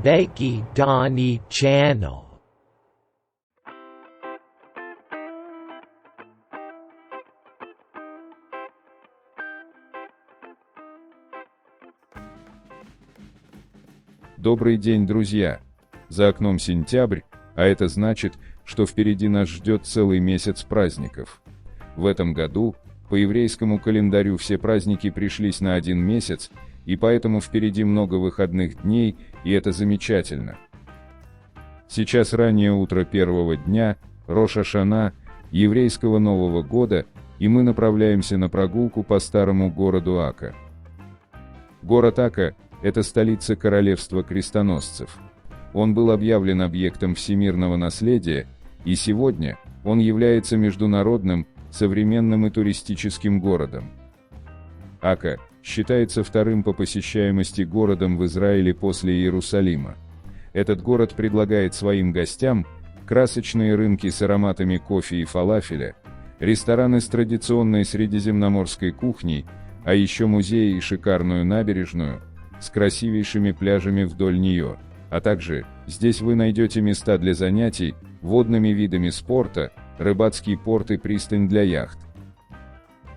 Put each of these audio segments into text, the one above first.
Becky Donnie Channel. Добрый день, друзья! За окном сентябрь, а это значит, что впереди нас ждет целый месяц праздников. В этом году, по еврейскому календарю, все праздники пришлись на один месяц, и поэтому впереди много выходных дней, и это замечательно. Сейчас раннее утро первого дня, Рош ха-Шана, еврейского Нового года, и мы направляемся на прогулку по старому городу Ака. Город Ака – это столица королевства крестоносцев. Он был объявлен объектом всемирного наследия, и сегодня он является международным, современным и туристическим городом. Ака считается вторым по посещаемости городом в Израиле после Иерусалима. Этот город предлагает своим гостям красочные рынки с ароматами кофе и фалафеля, рестораны с традиционной средиземноморской кухней, а еще музеи и шикарную набережную с красивейшими пляжами вдоль нее, а также здесь вы найдете места для занятий водными видами спорта, рыбацкий порт и пристань для яхт.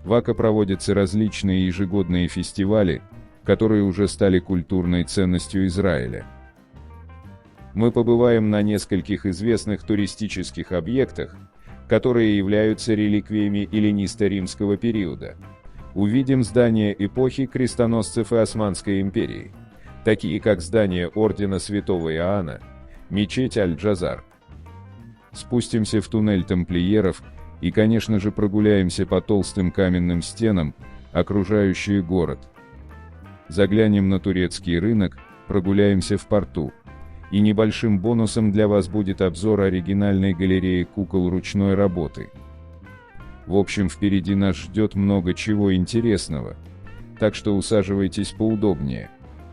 В Ака проводятся различные ежегодные фестивали, которые уже стали культурной ценностью Израиля. Мы побываем на нескольких известных туристических объектах, которые являются реликвиями эллинисто-римского периода. Увидим здания эпохи крестоносцев и Османской империи, такие как здание Ордена Святого Иоанна, мечеть Аль-Джазар. Спустимся в туннель тамплиеров и, конечно же, прогуляемся по толстым каменным стенам, окружающие город. Заглянем на турецкий рынок, прогуляемся в порту. И небольшим бонусом для вас будет обзор оригинальной галереи кукол ручной работы. В общем, впереди нас ждет много чего интересного, так что усаживайтесь поудобнее.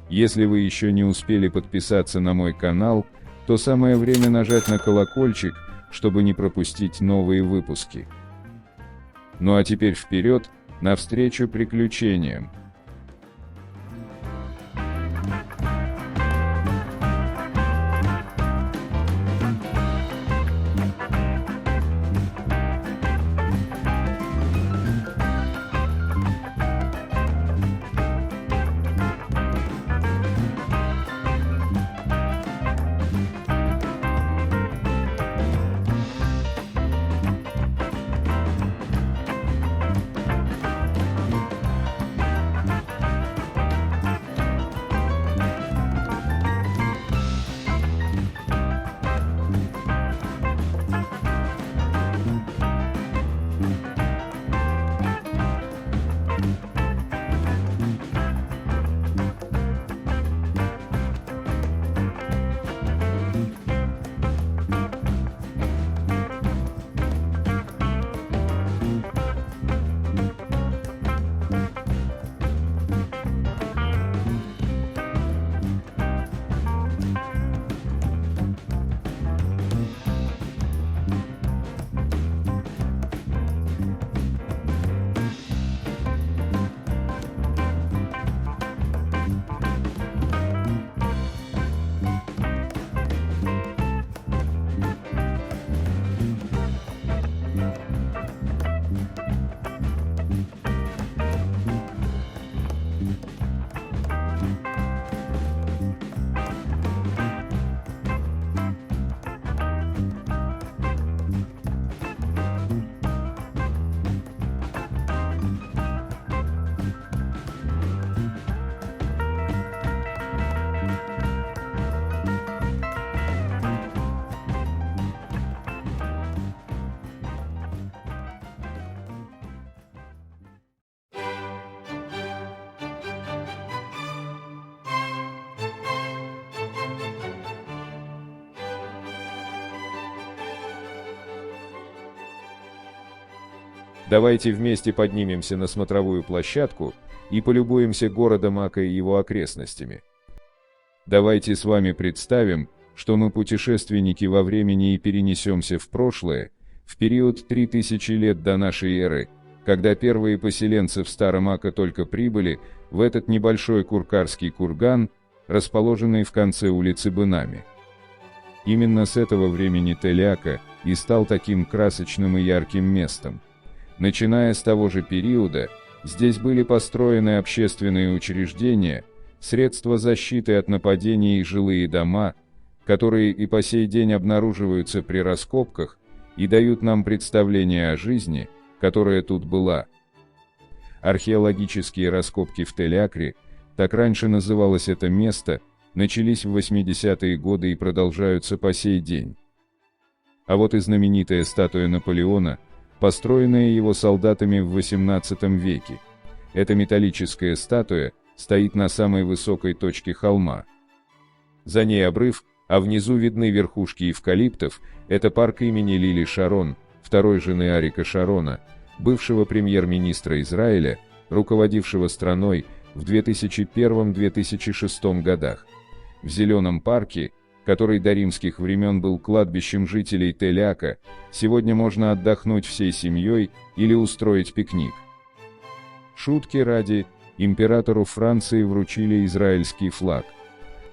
Если вы еще не успели подписаться на мой канал, то самое время нажать на колокольчик, чтобы не пропустить новые выпуски. Ну а теперь вперед, навстречу приключениям! Давайте вместе поднимемся на смотровую площадку и полюбуемся городом Ака и его окрестностями. Давайте с вами представим, что мы путешественники во времени и перенесемся в прошлое, в период 3000 лет до нашей эры, когда первые поселенцы в Старом Ака только прибыли в этот небольшой куркарский курган, расположенный в конце улицы Бынами. Именно с этого времени Тель-Ака и стал таким красочным и ярким местом. Начиная с того же периода, здесь были построены общественные учреждения, средства защиты от нападений и жилые дома, которые и по сей день обнаруживаются при раскопках и дают нам представление о жизни, которая тут была. Археологические раскопки в Тель-Акре, так раньше называлось это место, начались в 80-е годы и продолжаются по сей день. А вот и знаменитая статуя Наполеона, построенная его солдатами в XVIII веке. Эта металлическая статуя стоит на самой высокой точке холма. За ней обрыв, а внизу видны верхушки эвкалиптов. Это парк имени Лили Шарон, второй жены Арика Шарона, бывшего премьер-министра Израиля, руководившего страной в 2001-2006 годах. В Зеленом парке, который до римских времен был кладбищем жителей Тель-Ака, сегодня можно отдохнуть всей семьей или устроить пикник. Шутки ради, императору Франции вручили израильский флаг.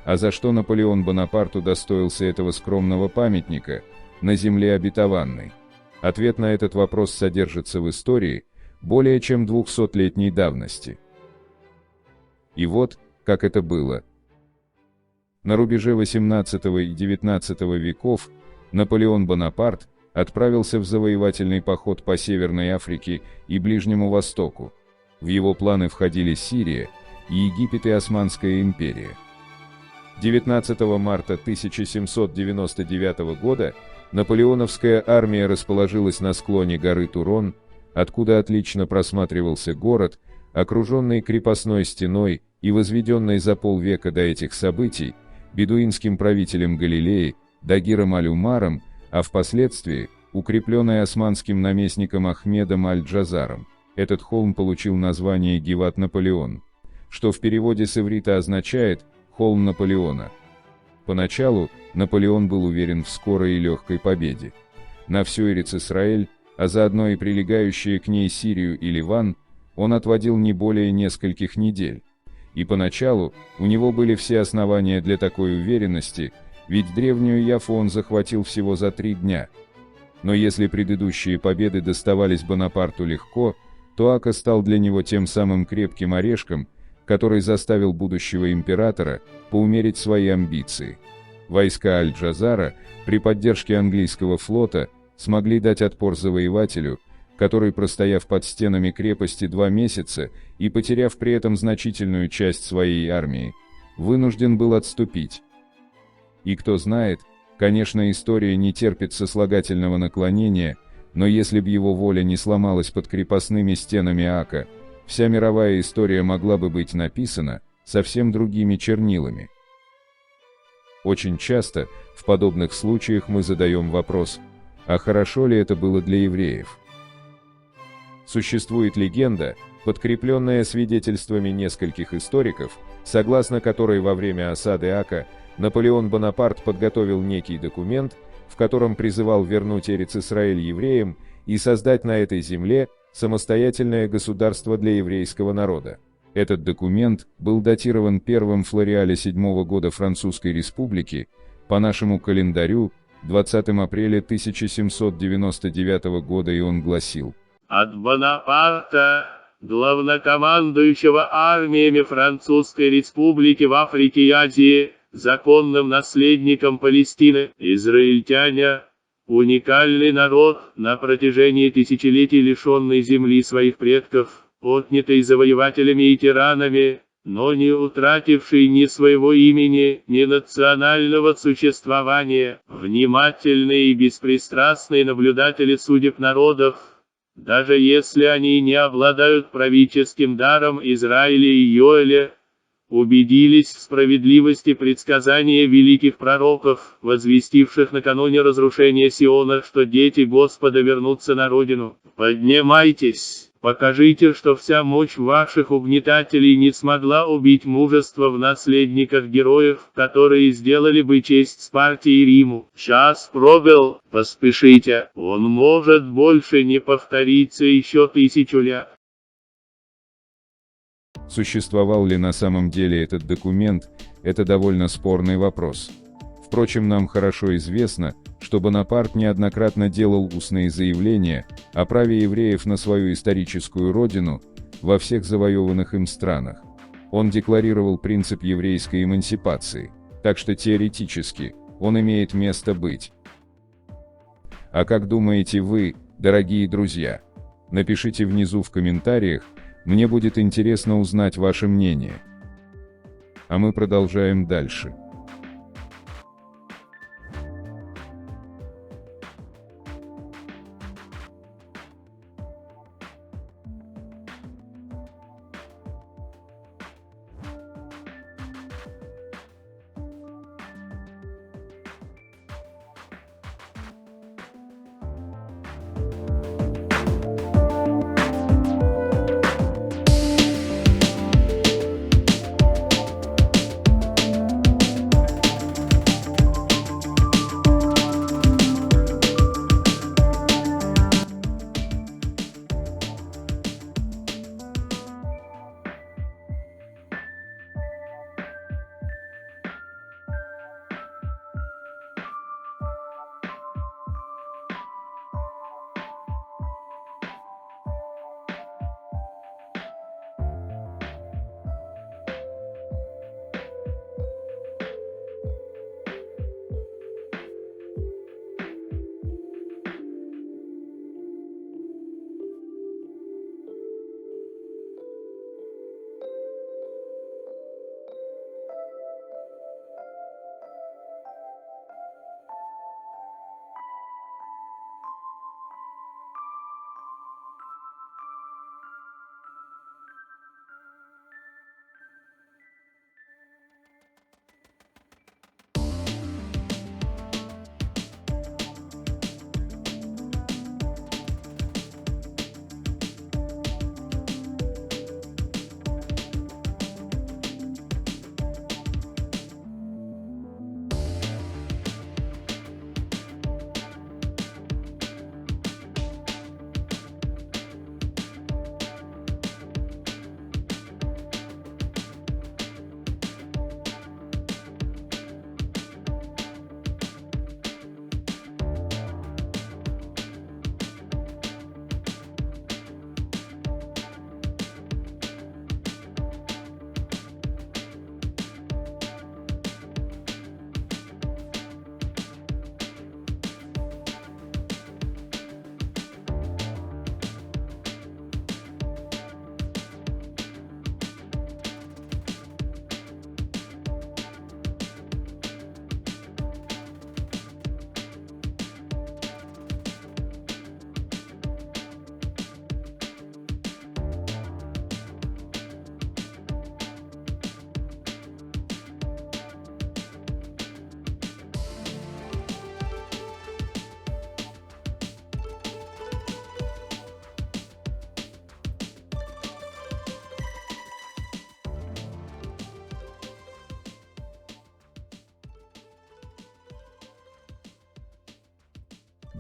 А за что Наполеон Бонапарт удостоился этого скромного памятника на земле обетованной? Ответ на этот вопрос содержится в истории более чем 200-летней давности. И вот, как это было. На рубеже XVIII и XIX веков Наполеон Бонапарт отправился в завоевательный поход по Северной Африке и Ближнему Востоку. В его планы входили Сирия, Египет и Османская империя. 19 марта 1799 года наполеоновская армия расположилась на склоне горы Турон, откуда отлично просматривался город, окруженный крепостной стеной и возведенный за полвека до этих событий бедуинским правителем Галилеи Дагиром аль-Умаром, а впоследствии укрепленный османским наместником Ахмедом аль-Джазаром. Этот холм получил название Гиват-Наполеон, что в переводе с иврита означает «холм Наполеона». Поначалу Наполеон был уверен в скорой и легкой победе. На всю Эрец-Исраэль, а заодно и прилегающие к ней Сирию и Ливан, он отводил не более нескольких недель. И поначалу у него были все основания для такой уверенности, ведь древнюю Яффу он захватил всего за 3 дня. Но если предыдущие победы доставались Бонапарту легко, то Ака стал для него тем самым крепким орешком, который заставил будущего императора поумерить свои амбиции. Войска Аль-Джазара при поддержке английского флота смогли дать отпор завоевателю, который, простояв под стенами крепости 2 месяца и потеряв при этом значительную часть своей армии, вынужден был отступить. И кто знает, конечно, история не терпит сослагательного наклонения, но если б его воля не сломалась под крепостными стенами Ака, вся мировая история могла бы быть написана совсем другими чернилами. Очень часто в подобных случаях мы задаем вопрос, а хорошо ли это было для евреев? Существует легенда, подкрепленная свидетельствами нескольких историков, согласно которой во время осады Ака Наполеон Бонапарт подготовил некий документ, в котором призывал вернуть Эрец-Исраэль евреям и создать на этой земле самостоятельное государство для еврейского народа. Этот документ был датирован 1 Флориале 7 года Французской Республики, по нашему календарю, 20 апреля 1799 года, и он гласил: «От Бонапарта, главнокомандующего армиями Французской Республики в Африке и Азии, законным наследником Палестины, израильтяне, уникальный народ, на протяжении тысячелетий лишенный земли своих предков, отнятый завоевателями и тиранами, но не утративший ни своего имени, ни национального существования, внимательные и беспристрастные наблюдатели судеб народов, даже если они не обладают правительским даром Израиля и Йоэля, убедились в справедливости предсказания великих пророков, возвестивших накануне разрушения Сиона, что дети Господа вернутся на родину. Поднимайтесь, покажите, что вся мощь ваших угнетателей не смогла убить мужество в наследниках героев, которые сделали бы честь Спарте и Риму. Час пробил, поспешите, он может больше не повториться еще 1000 лет». Существовал ли на самом деле этот документ – это довольно спорный вопрос. Впрочем, нам хорошо известно, что Бонапарт неоднократно делал устные заявления о праве евреев на свою историческую родину во всех завоеванных им странах. Он декларировал принцип еврейской эмансипации, так что теоретически он имеет место быть. А как думаете вы, дорогие друзья? Напишите внизу в комментариях, мне будет интересно узнать ваше мнение. А мы продолжаем дальше.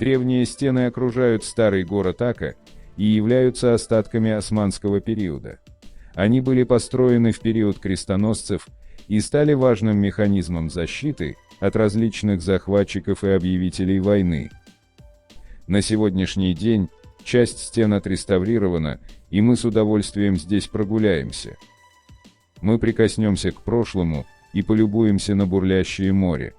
Древние стены окружают старый город Ака и являются остатками османского периода. Они были построены в период крестоносцев и стали важным механизмом защиты от различных захватчиков и объявителей войны. На сегодняшний день часть стен отреставрирована, и мы с удовольствием здесь прогуляемся. Мы прикоснемся к прошлому и полюбуемся на бурлящее море.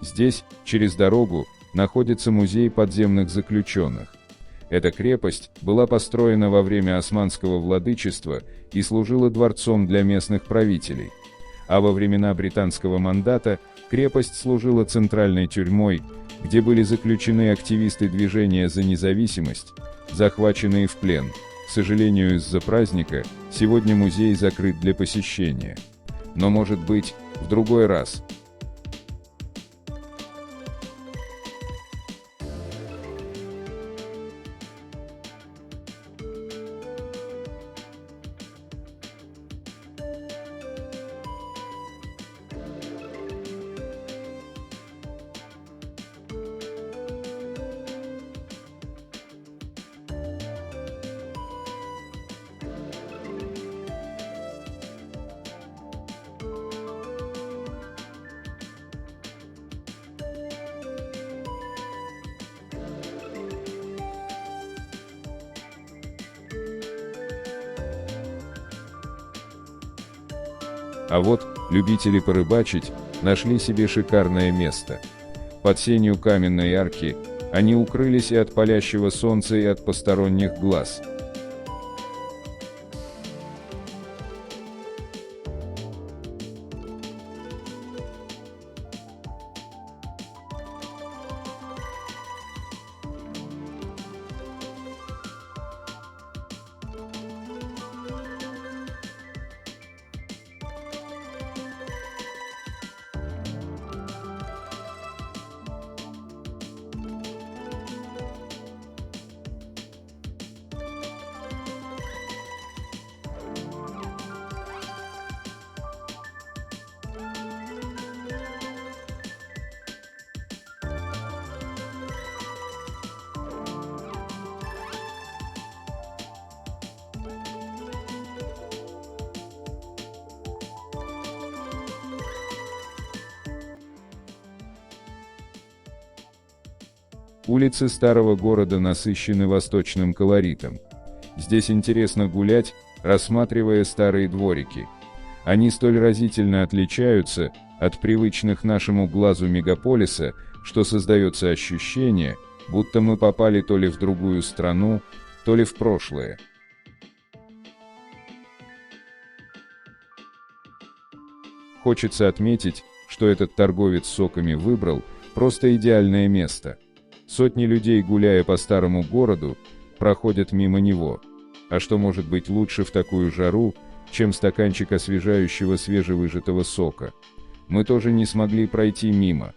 Здесь, через дорогу, находится музей подземных заключенных. Эта крепость была построена во время османского владычества и служила дворцом для местных правителей. А во времена британского мандата крепость служила центральной тюрьмой, где были заключены активисты движения за независимость, захваченные в плен. К сожалению, из-за праздника сегодня музей закрыт для посещения. Но, может быть, в другой раз. А вот, любители порыбачить, нашли себе шикарное место. Под сенью каменной арки они укрылись и от палящего солнца, и от посторонних глаз. Улицы старого города насыщены восточным колоритом. Здесь интересно гулять, рассматривая старые дворики. Они столь разительно отличаются от привычных нашему глазу мегаполиса, что создается ощущение, будто мы попали то ли в другую страну, то ли в прошлое. Хочется отметить, что этот торговец соками выбрал просто идеальное место. Сотни людей, гуляя по старому городу, проходят мимо него. А что может быть лучше в такую жару, чем стаканчик освежающего свежевыжатого сока? Мы тоже не смогли пройти мимо.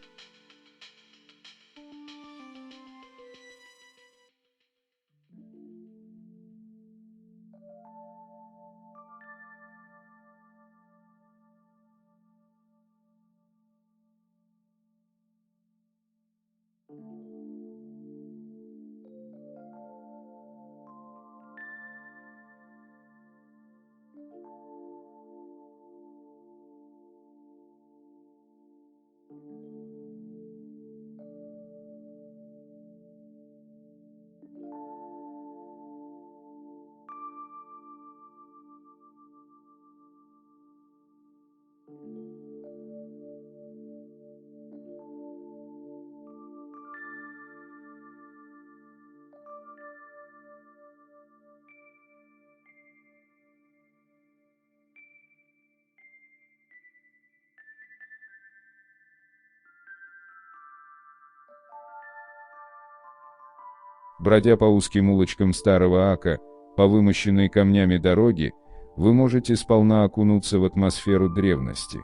Бродя по узким улочкам старого Ака, по вымощенной камнями дороге, вы можете сполна окунуться в атмосферу древности.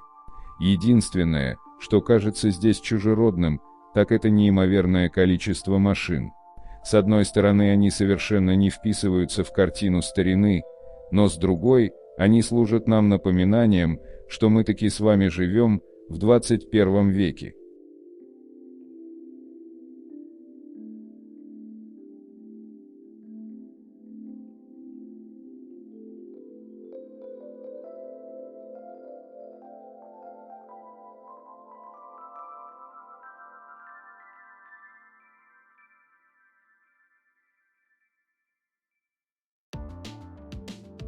Единственное, что кажется здесь чужеродным, так это неимоверное количество машин. С одной стороны, они совершенно не вписываются в картину старины, но с другой, они служат нам напоминанием, что мы таки с вами живем в 21 веке.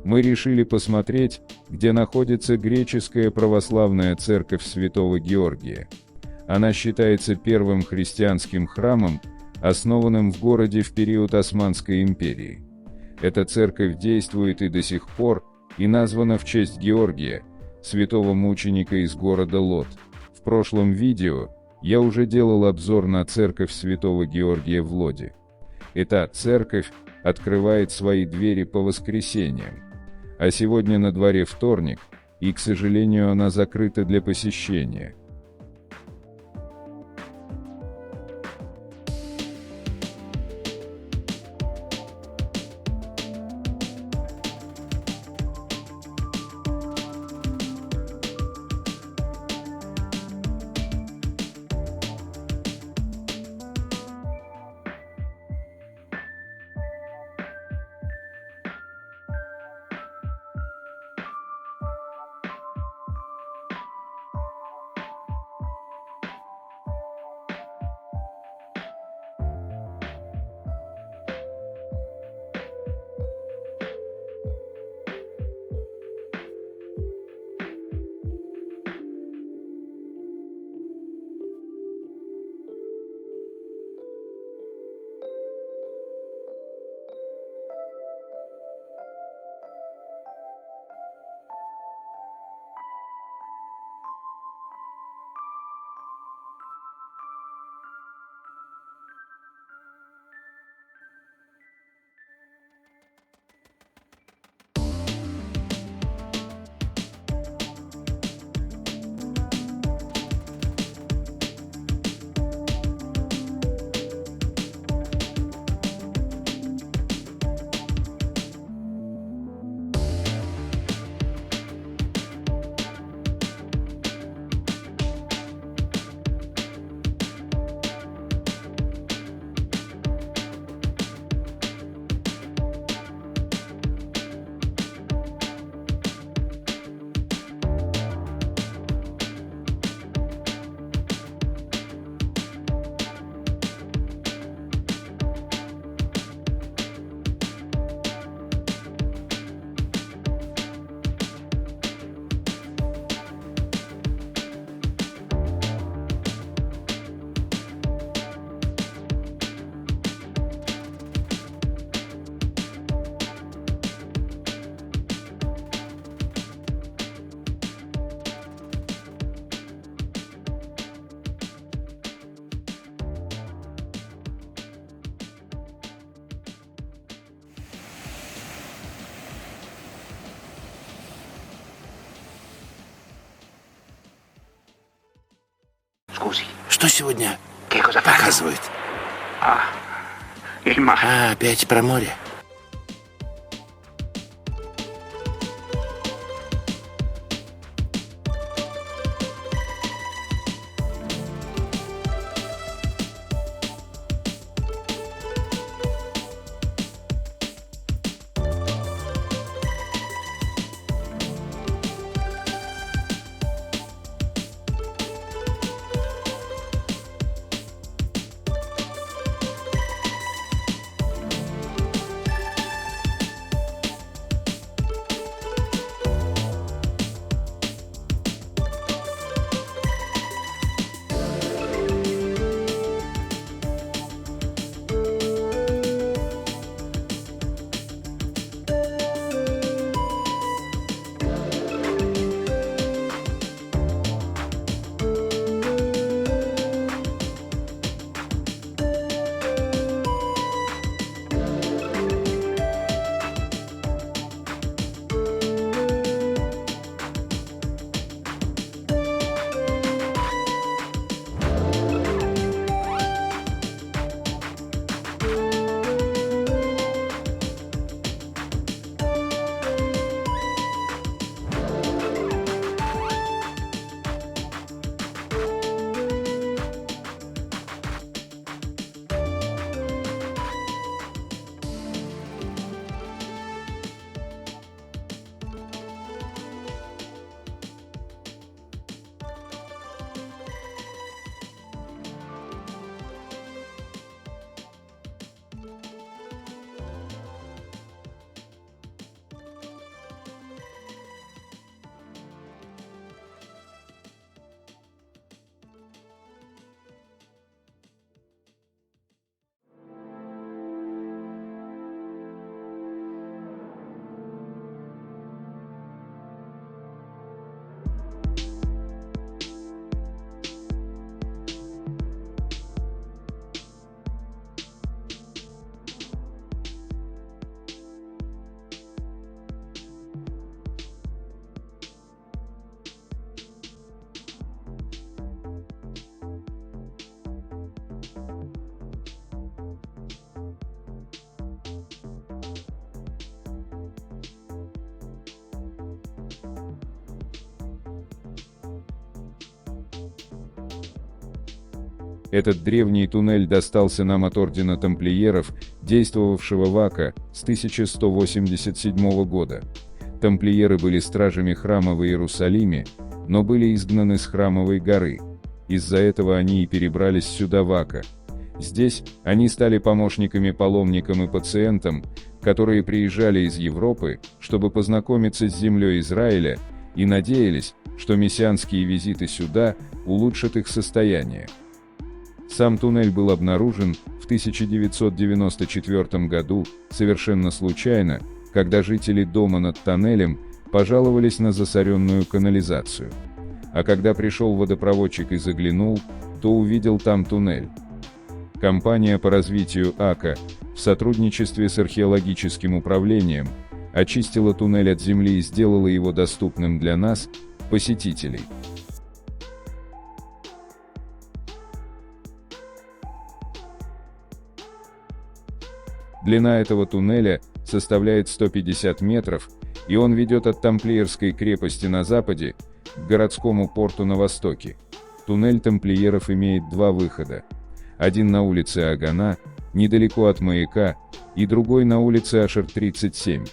Мы решили посмотреть, где находится греческая православная церковь Святого Георгия. Она считается первым христианским храмом, основанным в городе в период Османской империи. Эта церковь действует и до сих пор, и названа в честь Георгия, святого мученика из города Лод. В прошлом видео я уже делал обзор на церковь святого Георгия в Лоде. Эта церковь открывает свои двери по воскресеньям. А сегодня на дворе вторник, и, к сожалению, она закрыта для посещения. Что сегодня показывают? Опять про море. Этот древний туннель достался нам от ордена тамплиеров, действовавшего в Ака с 1187 года. Тамплиеры были стражами храма в Иерусалиме, но были изгнаны с Храмовой горы. Из-за этого они и перебрались сюда в Ака. Здесь они стали помощниками паломникам и пациентам, которые приезжали из Европы, чтобы познакомиться с землей Израиля, и надеялись, что мессианские визиты сюда улучшат их состояние. Сам туннель был обнаружен в 1994 году совершенно случайно, когда жители дома над тоннелем пожаловались на засоренную канализацию. А когда пришел водопроводчик и заглянул, то увидел там туннель. Компания по развитию Ака в сотрудничестве с археологическим управлением очистила туннель от земли и сделала его доступным для нас, посетителей. Длина этого туннеля составляет 150 метров, и он ведет от Тамплиерской крепости на западе к городскому порту на востоке. Туннель тамплиеров имеет два выхода. Один на улице Агана, недалеко от маяка, и другой на улице Ашер 37.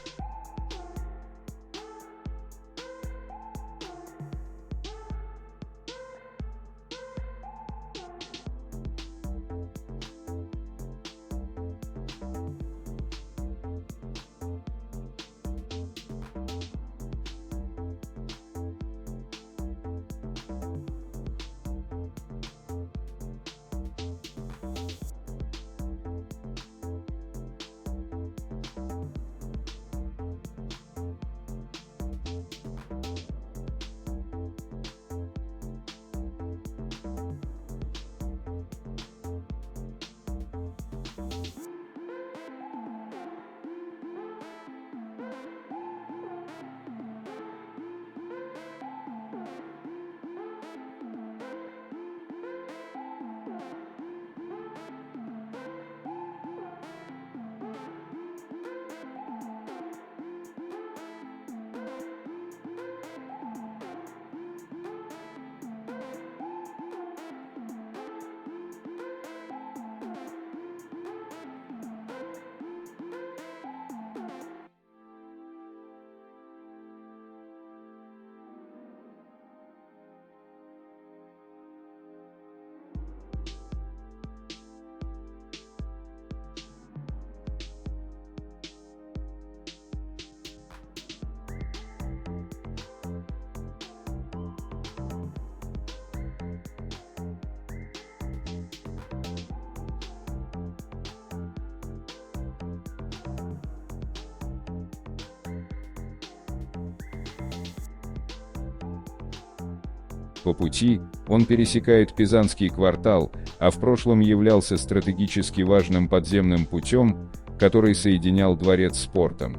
По пути он пересекает Пизанский квартал, а в прошлом являлся стратегически важным подземным путем, который соединял дворец с портом.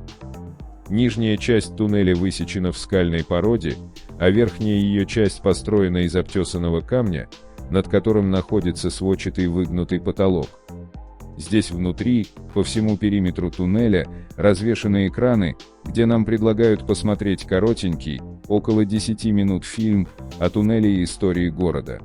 Нижняя часть туннеля высечена в скальной породе, а верхняя ее часть построена из обтесанного камня, над которым находится сводчатый выгнутый потолок. Здесь внутри, по всему периметру туннеля, развешаны экраны, где нам предлагают посмотреть коротенький, около 10 минут фильм о туннеле и истории города.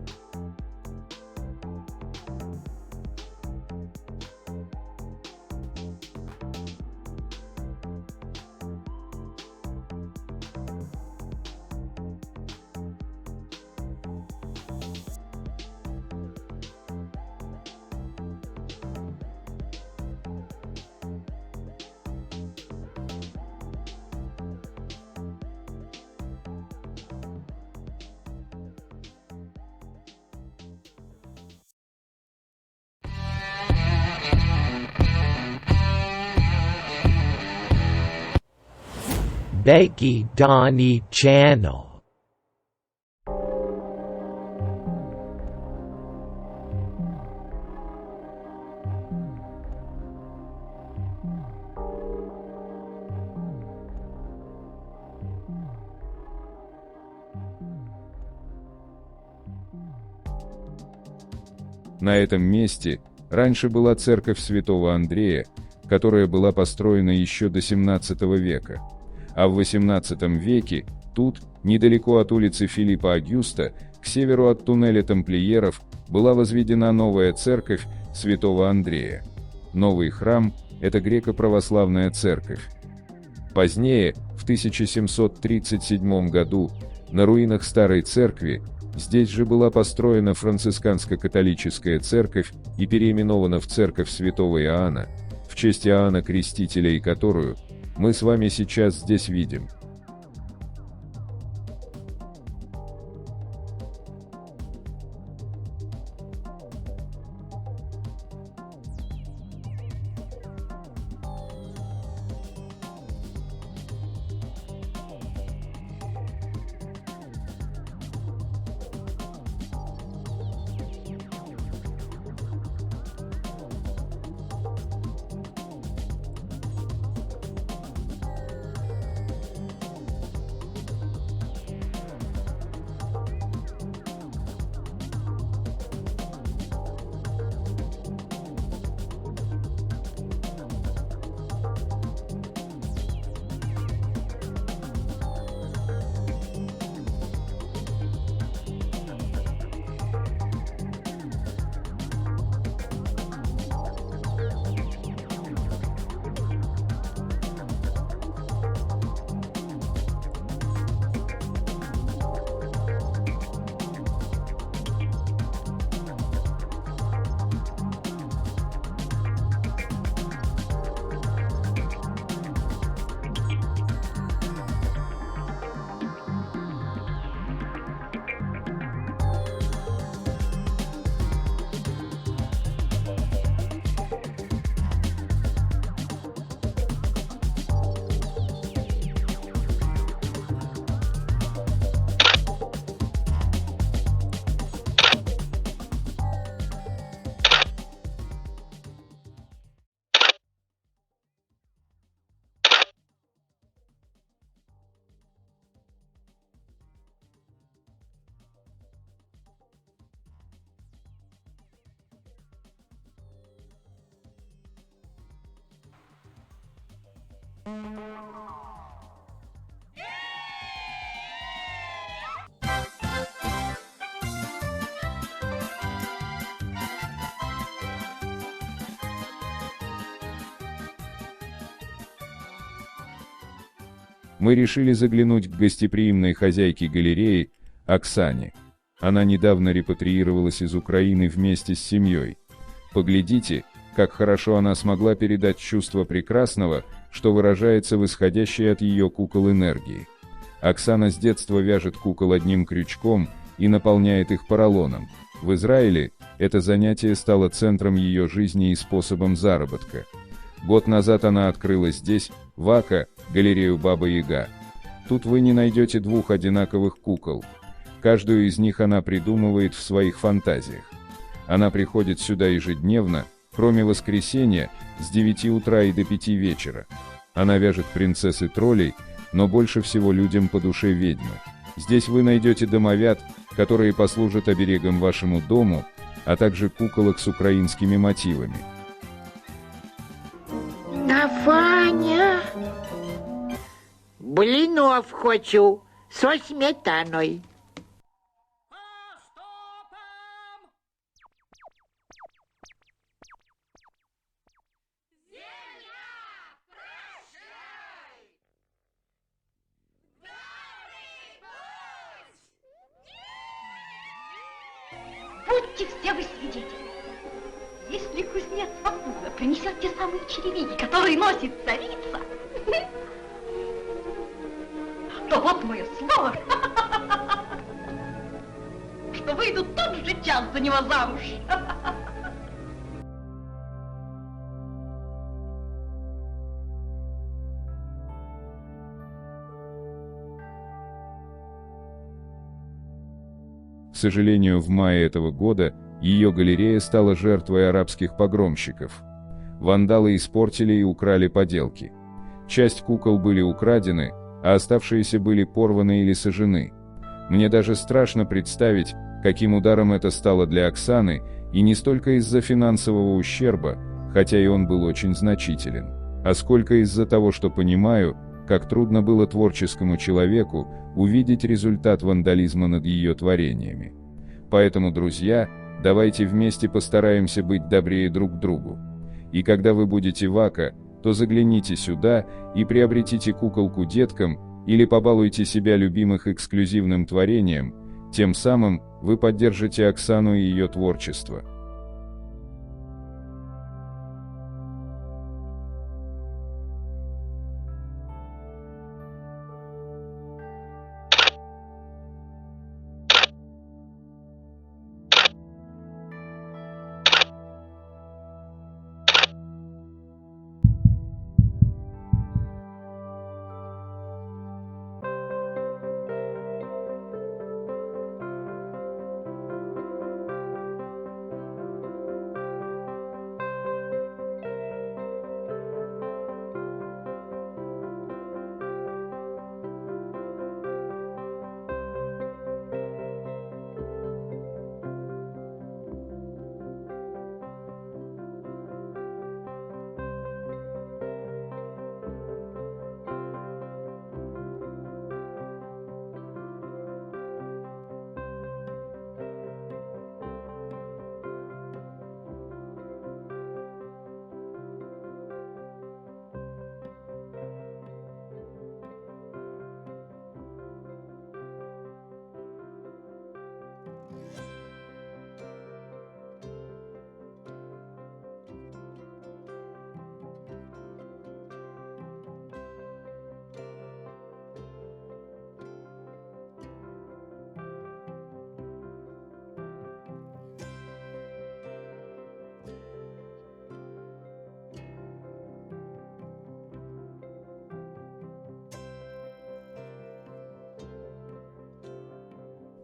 Becky Donnie Channel. На этом месте раньше была церковь Святого Андрея, которая была построена еще до 17 века. А в 18 веке тут, недалеко от улицы Филиппа Агюста, К северу от туннеля тамплиеров была возведена новая церковь святого Андрея. Новый храм – это греко-православная церковь. Позднее, в 1737 году, на руинах старой церкви, здесь же была построена францисканско-католическая церковь и переименована в церковь святого Иоанна, в честь Иоанна Крестителя, и которую мы с вами сейчас здесь видим. Мы решили заглянуть к гостеприимной хозяйке галереи, Оксане. Она недавно репатриировалась из Украины вместе с семьей. Поглядите, как хорошо она смогла передать чувство прекрасного, что выражается в исходящей от ее кукол энергии. Оксана с детства вяжет кукол одним крючком и наполняет их поролоном. В Израиле это занятие стало центром ее жизни и способом заработка. Год назад она открыла здесь, в Ака, галерею Баба-Яга. Тут вы не найдете двух одинаковых кукол. Каждую из них она придумывает в своих фантазиях. Она приходит сюда ежедневно, кроме воскресенья, с 9 утра и до 5 вечера. Она вяжет принцесс и троллей, но больше всего людям по душе ведьмы. Здесь вы найдете домовят, которые послужат оберегом вашему дому, а также куколок с украинскими мотивами. Ваня, блинов хочу со сметаной. Будьте все вы свидетели. Если кузнец Вакула принесет те самые черевики, которые носит царица, то вот мое слово, что выйду тот же час за него замуж. К сожалению, в мае этого года ее галерея стала жертвой арабских погромщиков. Вандалы испортили и украли поделки. Часть кукол были украдены, а оставшиеся были порваны или сожжены. Мне даже страшно представить, каким ударом это стало для Оксаны, и не столько из-за финансового ущерба, хотя и он был очень значителен, а сколько из-за того, что понимаю, как трудно было творческому человеку увидеть результат вандализма над ее творениями. Поэтому, друзья, давайте вместе постараемся быть добрее друг к другу. И когда вы будете в АКО, то загляните сюда и приобретите куколку деткам или побалуйте себя любимых эксклюзивным творением, тем самым вы поддержите Оксану и ее творчество.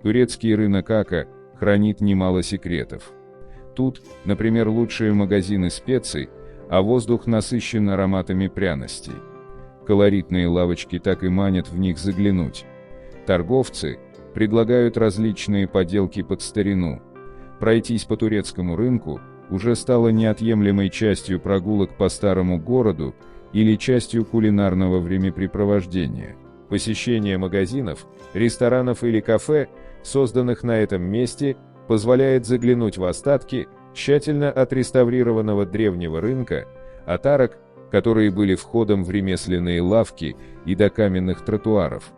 Турецкий рынок АКО хранит немало секретов. Тут, например, лучшие магазины специй, а воздух насыщен ароматами пряностей. Колоритные лавочки так и манят в них заглянуть. Торговцы предлагают различные поделки под старину. Пройтись по турецкому рынку уже стало неотъемлемой частью прогулок по старому городу или частью кулинарного времяпрепровождения. Посещение магазинов, ресторанов или кафе, созданных на этом месте, позволяет заглянуть в остатки тщательно отреставрированного древнего рынка, от арок, которые были входом в ремесленные лавки, и до каменных тротуаров.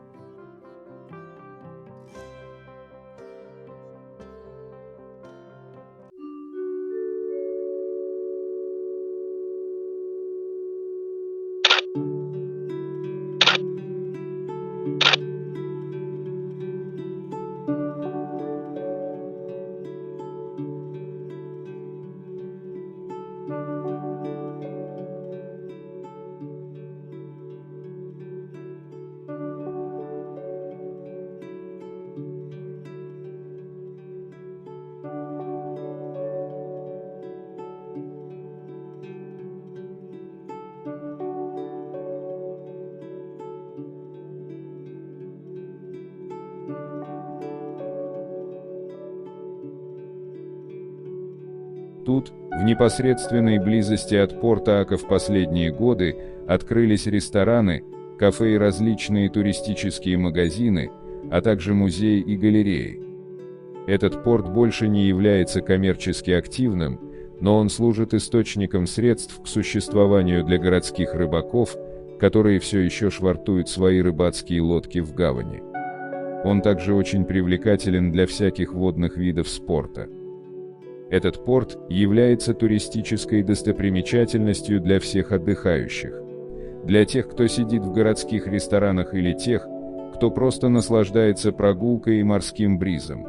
Тут, в непосредственной близости от порта АКО в последние годы, открылись рестораны, кафе и различные туристические магазины, а также музеи и галереи. Этот порт больше не является коммерчески активным, но он служит источником средств к существованию для городских рыбаков, которые все еще швартуют свои рыбацкие лодки в гавани. Он также очень привлекателен для всяких водных видов спорта. Этот порт является туристической достопримечательностью для всех отдыхающих. Для тех, кто сидит в городских ресторанах, или тех, кто просто наслаждается прогулкой и морским бризом.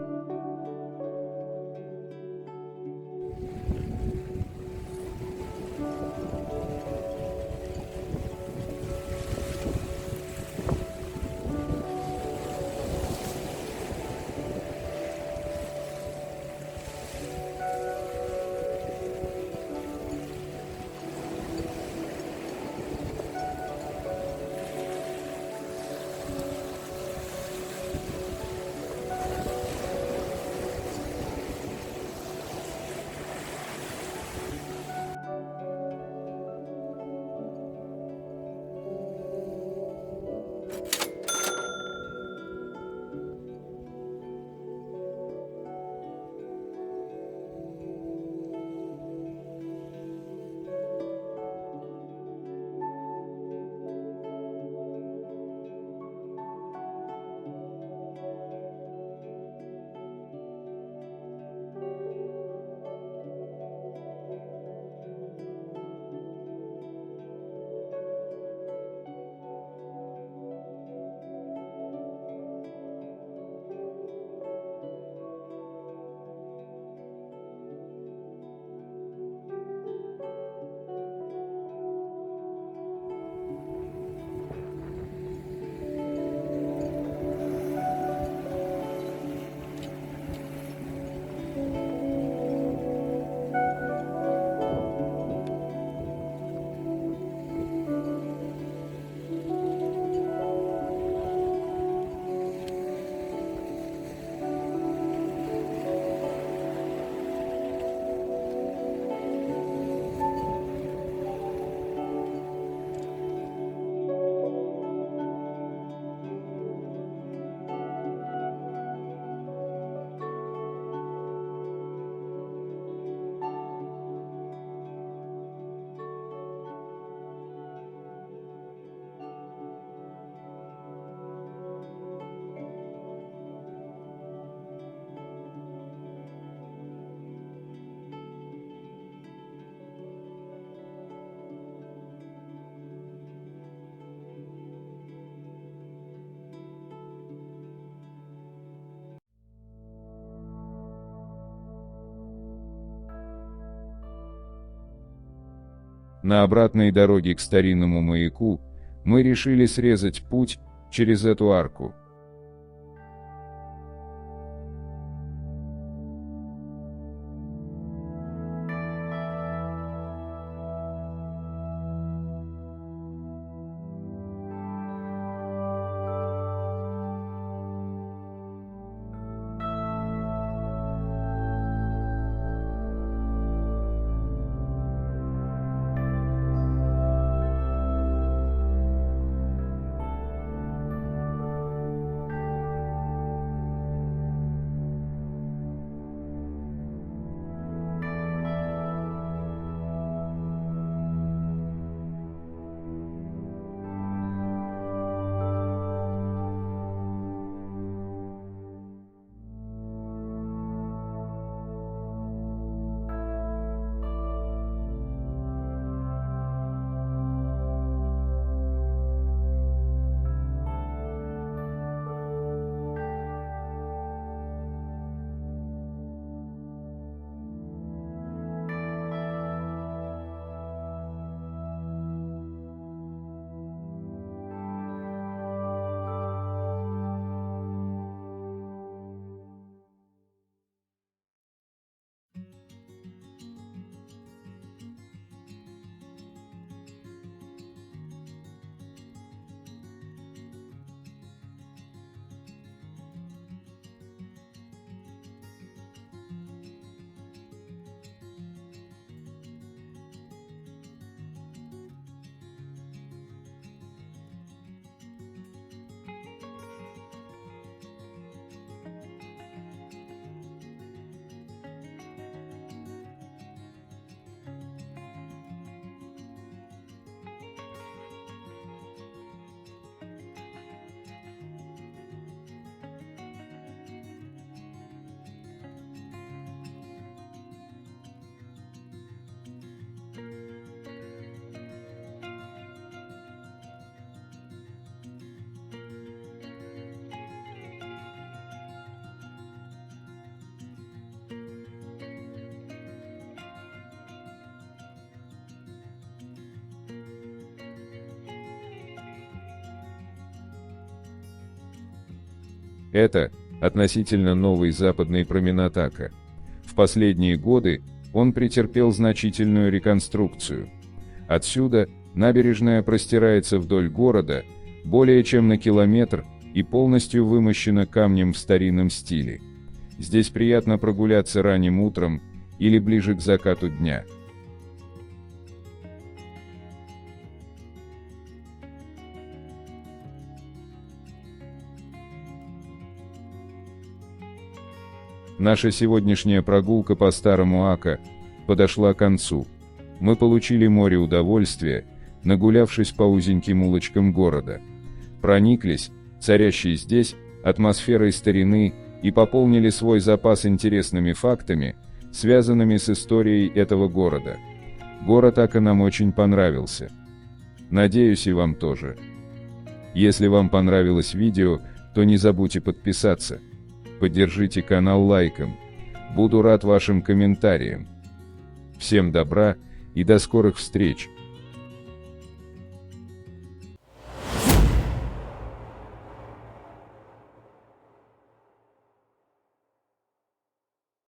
На обратной дороге к старинному маяку мы решили срезать путь через эту арку. Это относительно новый западный променад Ака. В последние годы он претерпел значительную реконструкцию. Отсюда набережная простирается вдоль города более чем на километр и полностью вымощена камнем в старинном стиле. Здесь приятно прогуляться ранним утром или ближе к закату дня. Наша сегодняшняя прогулка по старому Ака подошла к концу. Мы получили море удовольствия, нагулявшись по узеньким улочкам города. Прониклись царящей здесь атмосферой старины и пополнили свой запас интересными фактами, связанными с историей этого города. Город Ака нам очень понравился. Надеюсь, и вам тоже. Если вам понравилось видео, то не забудьте подписаться. Поддержите канал лайком. Буду рад вашим комментариям. Всем добра и до скорых встреч!